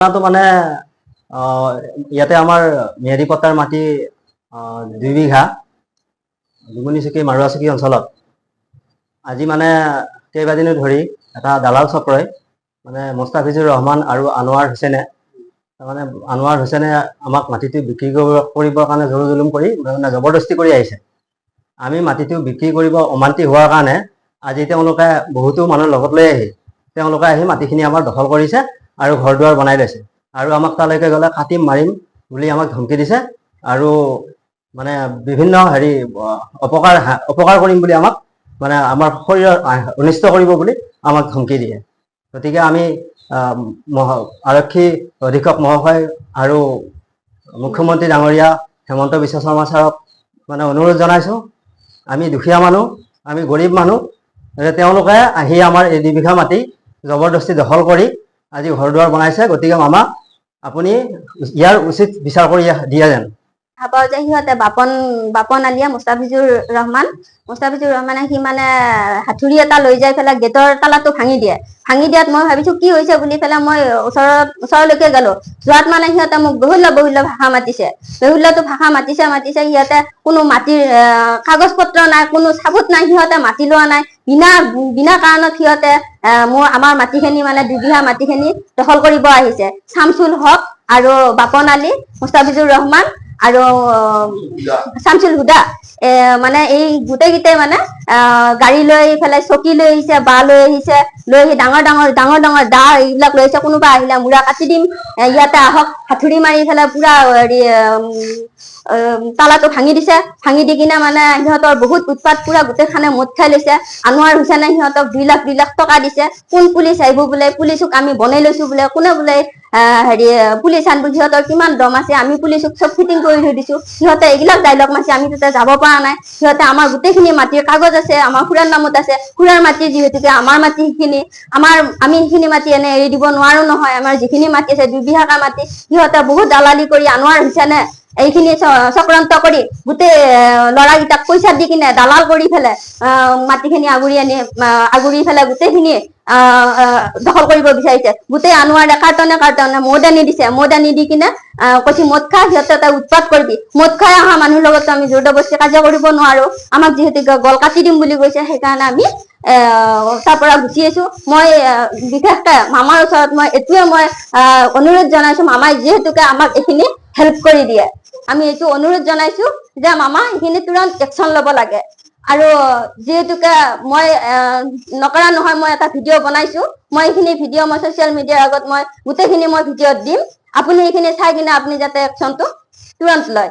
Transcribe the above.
তো মানে ইয়াতে আমাৰ মেহেৰি পট্টাৰ মাটি 2 বিঘা দুমনিচুকী মাৰুৱাচুকী অঞ্চলত আজি মানে কেইবাদিনো ধৰি এটা দালাল চক্ৰই মানে মুস্তাফিজুৰ ৰহমান আৰু আনোৱাৰ হুছেইনে মানে আনোৱাৰ হুছেইনে আমাক মাটিটো বিক্ৰী কৰিবৰ কাৰণে জোৰ জুলুম কৰি মানে জবৰদস্তি কৰি আহিছে। আমি মাটিটো বিক্ৰী কৰিব অমান্তি হোৱাৰ কাৰণে আজি তেওঁলোকে বহুতো মানুহ লগত লৈ আহি তেওঁলোকে আহি মাটিখিনি আমাৰ দখল কৰিছে আৰু ঘৰ দুৱাৰ বনাই লৈছে আৰু আমাক তালৈকে গ'লে কাটিম মাৰিম বুলি আমাক ধমকি দিছে আৰু মানে বিভিন্ন হেৰি অপকাৰ কৰিম বুলি আমাক মানে আমাৰ শৰীৰৰ অনিষ্ট কৰিব বুলি আমাক ধমকি দিয়ে। গতিকে আমি আৰক্ষী অধীক্ষক মহোদয় আৰু মুখ্যমন্ত্ৰী ডাঙৰীয়া হেমন্ত বিশ্ব শৰ্মা ছাৰক মানে অনুৰোধ জনাইছোঁ। আমি দুখীয়া মানুহ, আমি গৰীব মানুহ, তেওঁলোকে আহি আমাৰ এই 2 বিঘা মাটি জবৰদস্তি দখল কৰি আজি ঘৰ দুৱাৰ বনাইছে। গতিকে মামা আপুনি ইয়াৰ উচিত বিচাৰ কৰি দিয়ে যেন। পাওঁ যে সিহঁতে বাপন আলিয়া মুস্তাফিজুৰ ৰহমানে সি মানে হাতুৰি এটা লৈ যাই পেলাই গেটৰ তালাটো ভাঙি দিয়াত মই ভাবিছো কি হৈছে বুলি পেলাই মই ওচৰলৈকে গলো। যোৱাত মানে সিহঁতে মোক বহুল্য ভাষা মাতিছে। বহুল্যটো ভাষা মাতিছে সিহঁতে কোনো মাটিৰ কাগজ পত্ৰ নাই, কোনো চাবুত নাই, সিহঁতে মাটি লোৱা নাই। বিনা কাৰণত সিহঁতে আমাৰ মাটিখিনি মানে 2 বিঘা মাটিখিনি দখল কৰিব আহিছে। শামছুল হক আৰু বাপন আলী, মুস্তাফিজুৰ ৰহমান আৰু শামছুল হুদা মানে এই গোটেইকেইটাই মানে গাড়ী লৈ পেলাই চকী লৈ আহিছে, বাঁহ লৈ আহিছে, লৈ আহি ডাঙৰ ডাঙৰ দা এইবিলাক লৈ আহিছে। কোনোবা আহিলে মূৰা কাটি দিম, ইয়াতে আহক, হাতুৰি মাৰি পেলাই পুৰা হেৰি তালাটো ভাঙি দিছে। ভাঙি দি কিনে মানে সিহঁতৰ বহুত উৎপাত, পুৰা গোটেইখানে মদ খাই লৈছে। আনোৱাৰ হুছেইনে সিহঁতক 2 লাখ টকা দিছে। কোন পুলিচ আহিব বোলে, পুলিচক আমি বনাই লৈছো বোলে, কোনে বোলে হেৰি পুলিচ আনব, সিহঁতৰ কিমান দম আছে, আমি পুলিচক চব ফিটিং কৰি থৈ দিছো। সিহঁতে এইবিলাক ডাইলগ মাৰিছে, আমি তাতে যাব পৰা নাই। সিহঁতে আমাৰ গোটেইখিনি মাটিৰ কাগজ আছে, আমাৰ খুৰাৰ নামত আছে। খুৰাৰ মাটি যিহেতুকে আমাৰ মাটি সেইখিনি আমি সেইখিনি মাটি এনে এৰি দিব নোৱাৰো নহয়। আমাৰ যিখিনি মাটি আছে 2 বিঘা মাটি, সিহঁতে বহুত দালালি কৰি আনোৱাৰ হুছেইনে এইখিনি চক্ৰান্ত কৰি গোটেই ল'ৰাকেইটাক পইচা দি কিনে দালাল কৰি পেলাই মাটিখিনি আগুৰি পেলাই গোটেইখিনি দখল কৰিব বিচাৰিছে। গোটেই আনোৱাৰে কাৰ্টনে মদ আনি দিছে। মদ আনি দি কিনে কৈছে মদ খা, সিহঁতে এটা উৎপাত কৰিবি। মদ খাই অহা মানুহৰ লগত আমি জোৰদবস্তি কাজিয়া কৰিব নোৱাৰো। আমাক যিহেতু গল কাটি দিম বুলি কৈছে, সেইকাৰণে আমি তাৰ পৰা গুচি আহিছো। মই বিশেষকে মামাৰ ওচৰত মই এইটোৱে অনুৰোধ জনাইছো, মামাই যিহেতুকে আমাক এইখিনি হেল্প কৰি দিয়ে, আমি এইটো অনুৰোধ জনাইছো যে মামা এইখিনি তুৰন্ত একচন ল'ব লাগে। আৰু যিহেতুকে মই নকৰা নহয়, মই এটা ভিডিঅ' বনাইছো। মই এইখিনি ভিডিঅ' মই ছচিয়েল মিডিয়াৰ আগত মই গোটেইখিনি ভিডিঅ'ত দিম। আপুনি এইখিনি চাই কিনে আপুনি যাতে একচনটো তুৰন্ত লয়।